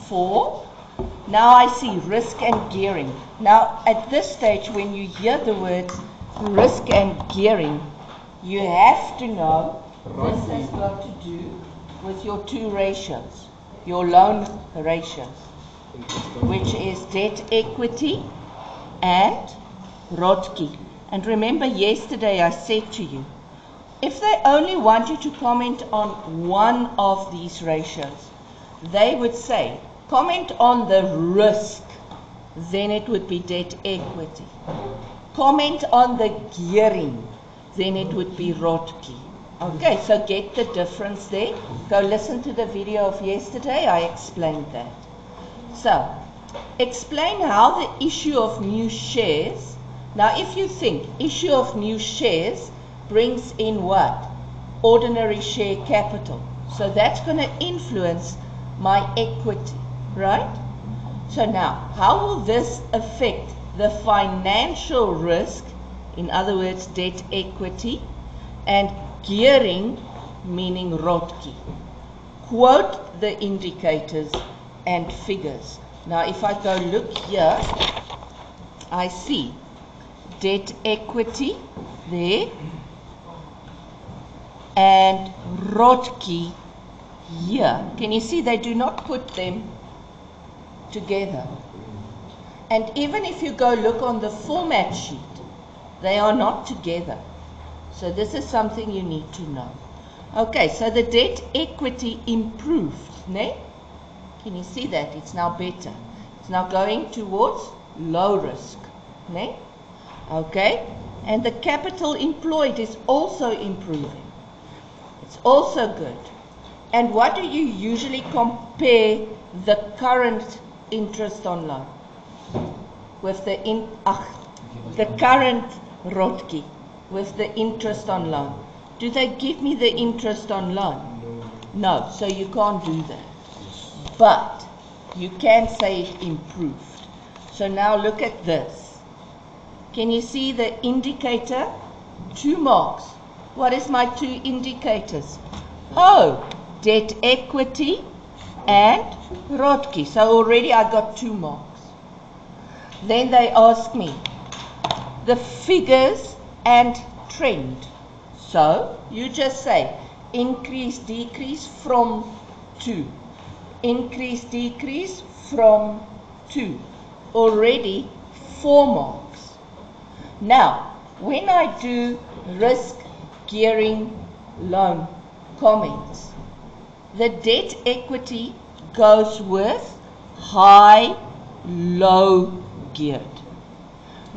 4. Now I see risk and gearing. Now at this stage, when you hear the words risk and gearing, you have to know this has got to do with your two ratios, your loan ratios, which is debt equity and ROTCE. And remember, yesterday I said to you, if they only want you to comment on one of these ratios, they would say, comment on the risk, then it would be debt equity. Comment on the gearing, then it would be ROTCE. Okay, so get the difference there. Go listen to the video of yesterday, I explained that. So, explain how the issue of new shares. Now if you think issue of new shares brings in what? Ordinary share capital. So that's going to influence my equity, right? So now, how will this affect the financial risk, in other words, debt equity, and gearing, meaning ROTCE? Quote the indicators and figures. Now if I go look here, I see debt equity there and ROTCE here. Can you see they do not put them together? And even if you go look on the format sheet, they are not together. So this is something you need to know. Okay, so the debt equity improved, ne? Can you see that? It's now better. It's now going towards low risk, ne? Okay, and the capital employed is also improving. It's also good. And what do you usually compare the current interest on loan with the current ROTCE with the interest on loan? Do they give me the interest on loan? No, so you can't do that. But you can say it improved. So now look at this. Can you see the indicator? 2 marks. What is my 2 indicators? Oh, debt equity and ROTCE. So already I got 2 marks. Then they ask me the figures and trend. So you just say increase, decrease from 2. Increase, decrease from 2. Already 4 marks. Now, when I do risk, gearing, loan comments, the debt equity goes with high, low geared.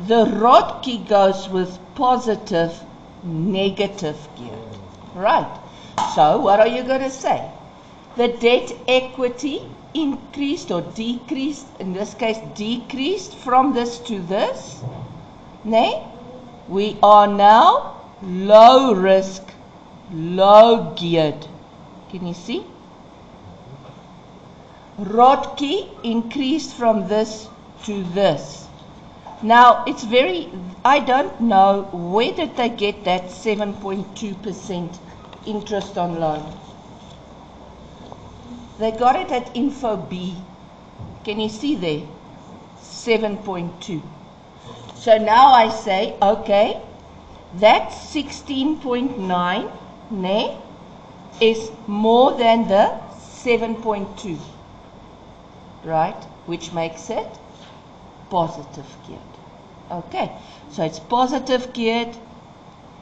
The ROTCE goes with positive, negative geared. Right. So what are you going to say? The debt equity increased or decreased, in this case decreased from this to this. Nay, we are now low risk, low geared. Can you see? ROTCE increased from this to this. Now it's I don't know where did they get that 7.2% interest on loan. They got it at Info B. Can you see there? 7.2. So now I say, okay, that 16.9, ne, is more than the 7.2, right? Which makes it positive geared. Okay, so it's positive geared,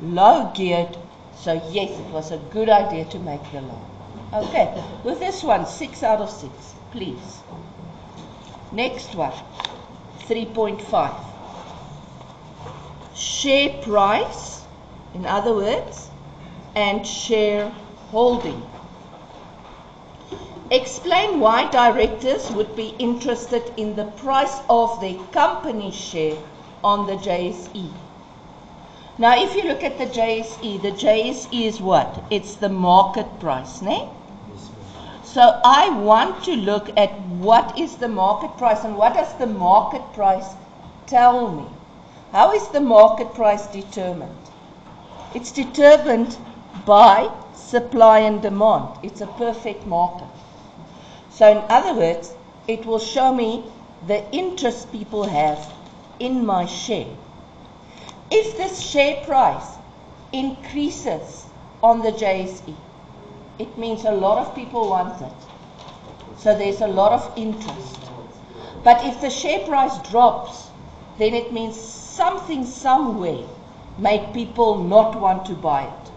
low geared. So yes, it was a good idea to make the loan. Okay, with this one, 6 out of 6, please. Next one, 3.5. Share price, in other words, and share holding. Explain why directors would be interested in the price of their company share on the JSE. Now, if you look at the JSE is what? It's the market price, ne? So I want to look at what is the market price and what does the market price tell me? How is the market price determined? It's determined by supply and demand. It's a perfect market. So in other words, it will show me the interest people have in my share. If this share price increases on the JSE, it means a lot of people want it. So there's a lot of interest. But if the share price drops, then it means something somewhere made people not want to buy it.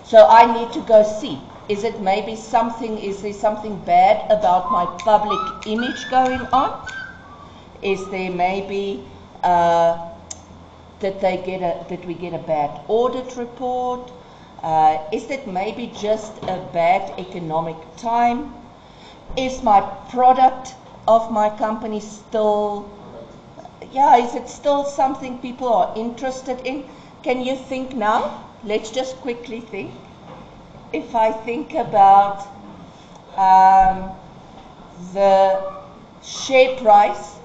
So I need to go see, is there something bad about my public image going on? Is there maybe, did we get a bad audit report? Is it maybe just a bad economic time? Is my product of my company still, is it still something people are interested in? Can you think now? Let's just quickly think. If I think about the share price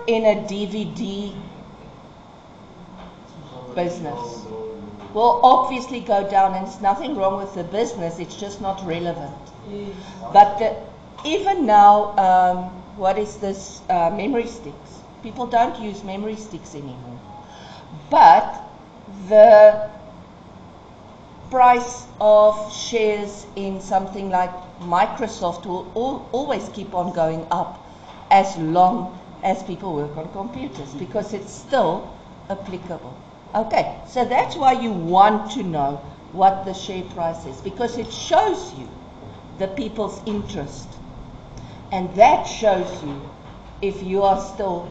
in a DVD business, will obviously go down, and there's nothing wrong with the business, it's just not relevant. But even now, what is this, memory sticks? People don't use memory sticks anymore. But the price of shares in something like Microsoft will always keep on going up as long as people work on computers, because it's still applicable. Okay, so that's why you want to know what the share price is, because it shows you the people's interest. And that shows you if you are still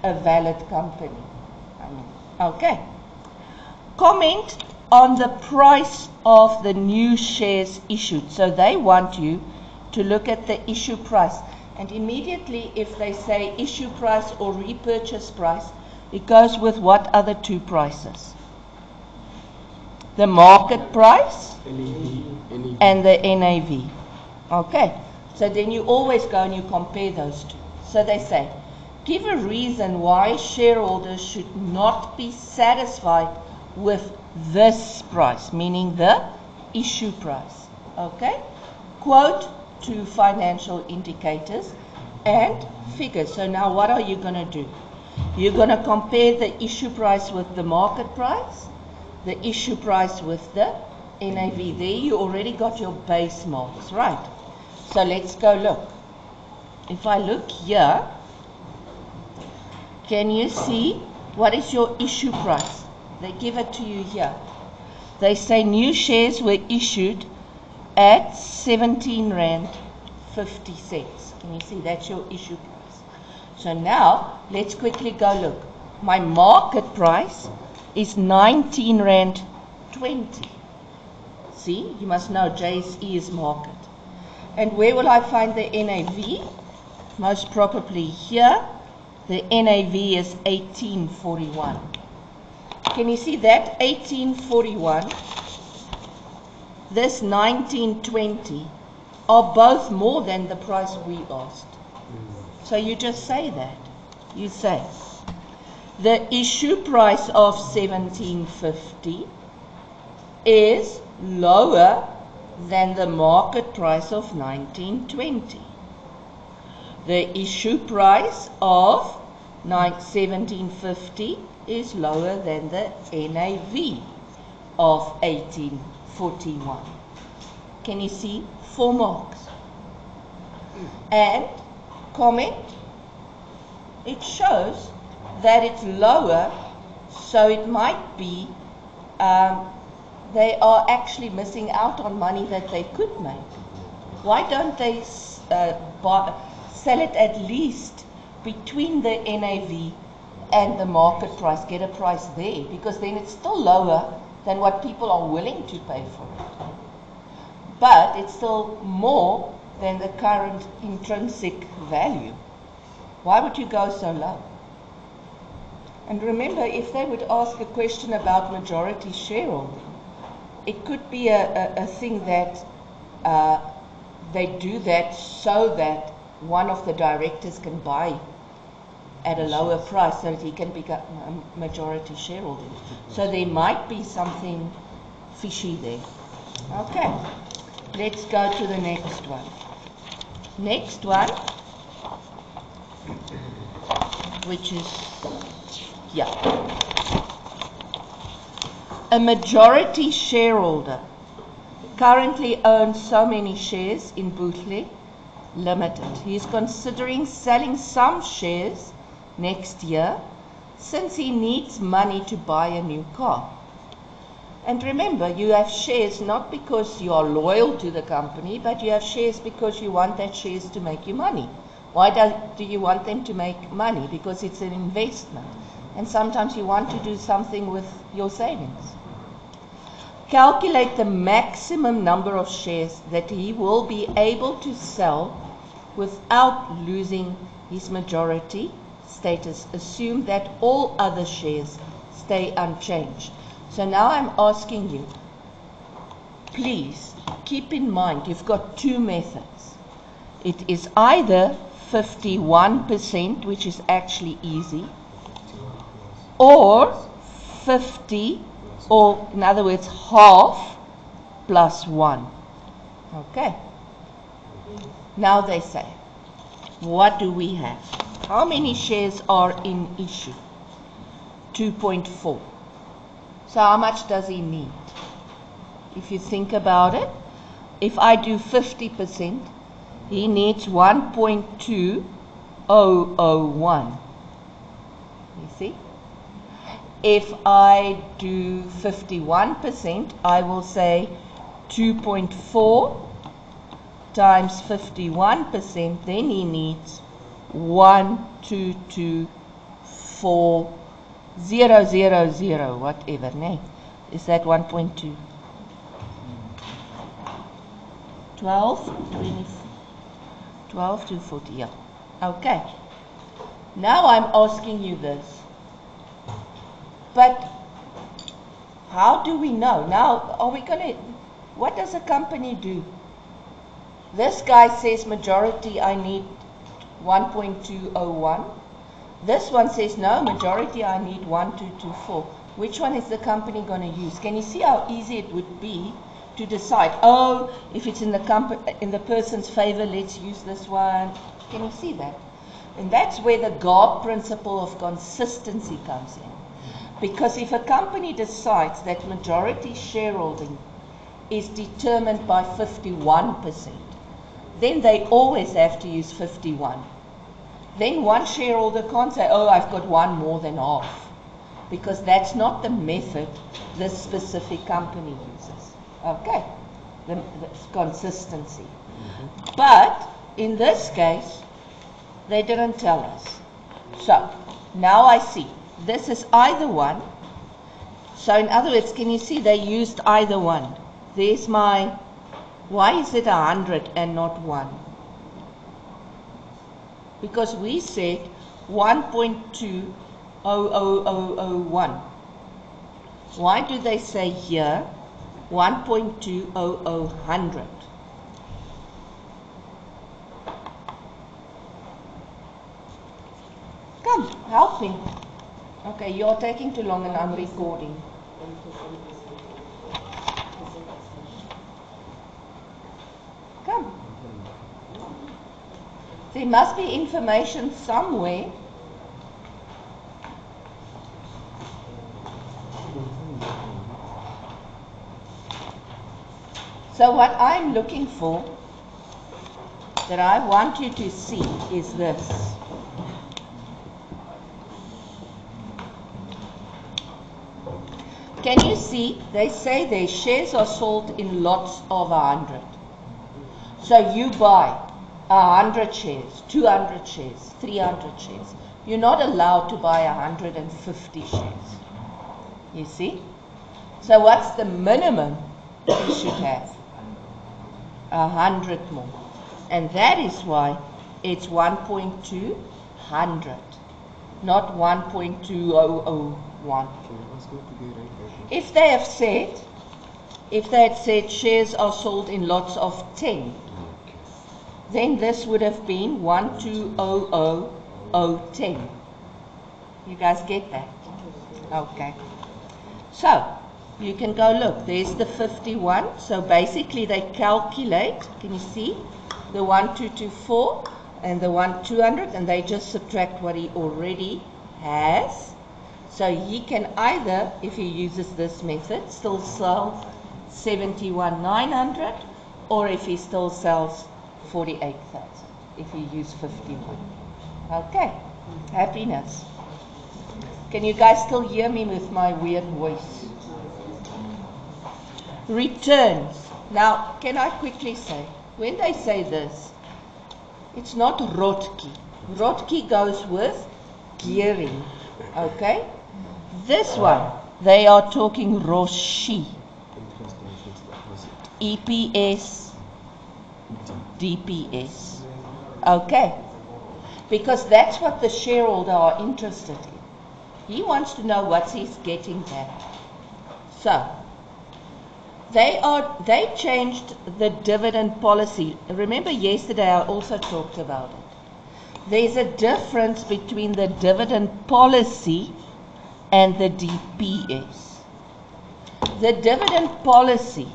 a valid company. Okay. Comment on the price of the new shares issued. So they want you to look at the issue price. And immediately if they say issue price or repurchase price, it goes with what other two prices? The market price and the NAV. Okay, so then you always go and you compare those two. So they say, give a reason why shareholders should not be satisfied with this price, meaning the issue price. Okay, quote two financial indicators and figures. So now what are you going to do? You're going to compare the issue price with the market price, the issue price with the NAV. There you already got your base marks, right? So let's go look. If I look here, can you see what is your issue price? They give it to you here. They say new shares were issued at 17 Rand 50 cents. Can you see that's your issue price? So now let's quickly go look. My market price is 19 Rand 20. See, you must know JSE is market. And where will I find the NAV? Most probably here. The NAV is 1841. Can you see that 1841, this 1920 are both more than the price we asked. So you just say that. You say the issue price of 1750 is lower than the market price of 1920. The issue price of 1750 is lower than the NAV of 1841. Can you see 4 marks? And comment, it shows that it's lower, so it might be they are actually missing out on money that they could make. Why don't they sell it at least between the NAV and the market price, get a price there, because then it's still lower than what people are willing to pay for it. But it's still more than the current intrinsic value. Why would you go so low? And remember, if they would ask a question about majority shareholding, it could be a thing that they do that so that one of the directors can buy at a lower price so that he can become a majority shareholder. So there might be something fishy there. Okay, let's go to the next one. Next one which is, yeah. A majority shareholder currently owns so many shares in Bootley Limited. He is considering selling some shares next year since he needs money to buy a new car. And remember, you have shares not because you are loyal to the company, but you have shares because you want that shares to make you money. Why do you want them to make money? Because it's an investment. And sometimes you want to do something with your savings. Calculate the maximum number of shares that he will be able to sell without losing his majority status. Assume that all other shares stay unchanged. So now I'm asking you, please keep in mind you've got two methods. It is either 51%, which is actually easy, or 50, or in other words, half plus 1. Okay. Now they say, what do we have? How many shares are in issue? 2.4. So how much does he need? If you think about it, if I do 50%, he needs 1.2001. You see? If I do 51%, I will say 2.4 times 51%, then he needs 1224000, whatever, ne? Is that 1.2? 12, 20, 12 to 40, yeah. Okay. Now I'm asking you this. But how do we know? Now, are we going to, what does a company do? This guy says majority, I need 1.201. This one says no, majority, I need 1224. Which one is the company going to use? Can you see how easy it would be to decide, oh, if it's in the person's favor, let's use this one. Can you see that? And that's where the God principle of consistency comes in. Because if a company decides that majority shareholding is determined by 51%, then they always have to use 51. Then one shareholder can't say, oh, I've got one more than half. Because that's not the method this specific company uses. Okay, the consistency. But in this case, they didn't tell us. So now I see. This is either one. So in other words, can you see they used either one? There's my, why is it 100 and not 1? Because we said 1.200001. Why do they say here 1.200? Come, help me. Okay, you're taking too long and I'm recording. Come. There must be information somewhere. So what I'm looking for, that I want you to see, is this. Can you see? They say their shares are sold in lots of 100. So you buy 100 shares, 200 shares, 300 shares. You're not allowed to buy 150 shares. You see? So what's the minimum you should have? 100 more. And that is why it's 1.200, not 1.2001. If they had said shares are sold in lots of 10, then this would have been 1200010. You guys get that? Okay. So you can go look. There's the 51. So basically they calculate. Can you see? The 1224 and the one 200, and they just subtract what he already has. So he can either, if he uses this method, still sell 71,900, or if he still sells 48,000, if he uses 51. Okay, happiness. Can you guys still hear me with my weird voice? Returns. Now, can I quickly say, when they say this, it's not Rotki. Rotki goes with gearing. Okay? This one, they are talking Roshi. EPS, DPS. Okay? Because that's what the shareholder are interested in. He wants to know what he's getting back. So, they changed the dividend policy. Remember yesterday I also talked about it. There's a difference between the dividend policy and the DPS. The dividend policy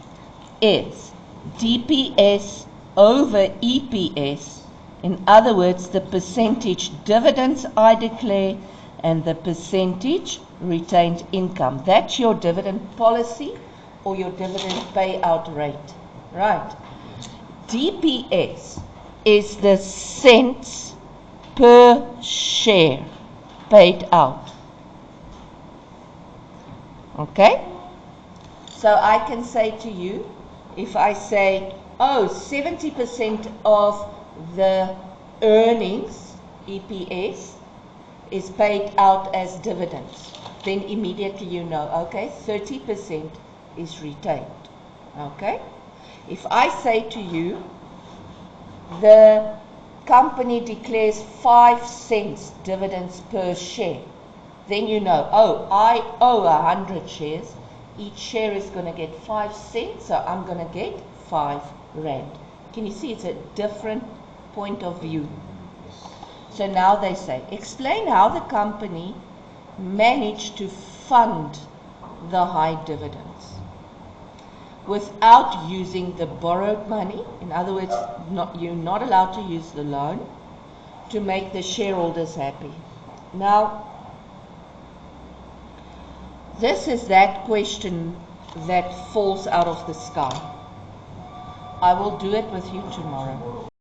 is DPS over EPS. In other words, the percentage dividends I declare and the percentage retained income. That's your dividend policy or your dividend payout rate. Right. DPS is the cents per share paid out. Okay? So I can say to you, if I say, oh, 70% of the earnings, EPS, is paid out as dividends, then immediately you know, okay, 30% is retained. Okay? If I say to you, the company declares 5 cents dividends per share, then you know, oh, I owe 100 shares. Each share is going to get 5 cents, so I'm going to get 5 rand. Can you see it's a different point of view? So now they say, explain how the company managed to fund the high dividends without using the borrowed money. In other words, you're not allowed to use the loan to make the shareholders happy. Now, this is that question that falls out of the sky. I will do it with you tomorrow.